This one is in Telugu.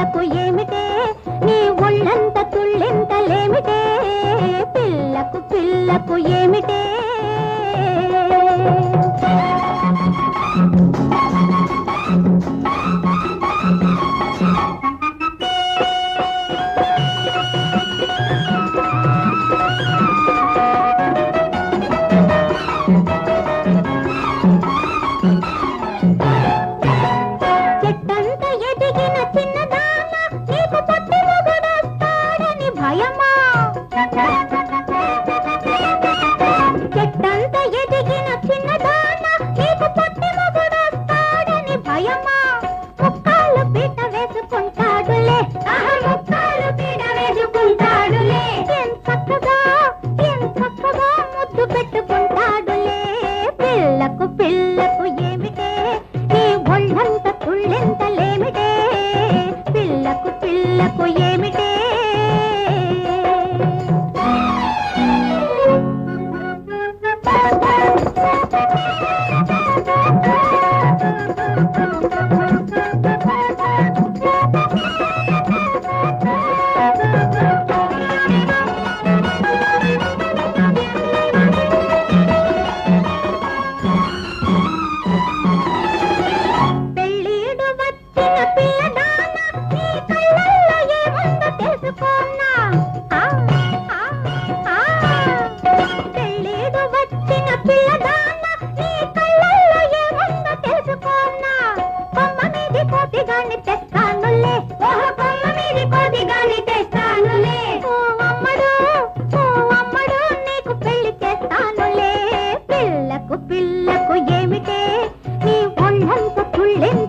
పిల్లకు ఏమిటే నీ ఒళ్ళంత తుళ్ళెంతలేమిటే పిల్లకు ఏమిటే చెట్టంత ఎదిగిన చిన్నదాన నీకు పట్టి మొగుడొస్తాడని భయమా చెట్టంత ఎదిగిన చిన్నదాన నీకు పట్టి మొగుడొస్తాడని భయమా ముక్కాలు పీట వేసుకుంటాడులే ముక్కాలు పీట వేసుకుంటాడులే ఏం చక్కగా ముద్దు పెట్టుకుంటాడులే పిల్లకు ఏమిటే నీ ఒళ్ళంత తుళ్ళెంతలేమిటే పిల్లకు ఏమిటే పిల్లకు ఏమిటే నీ ఒళ్ళంత తుళ్ళెంత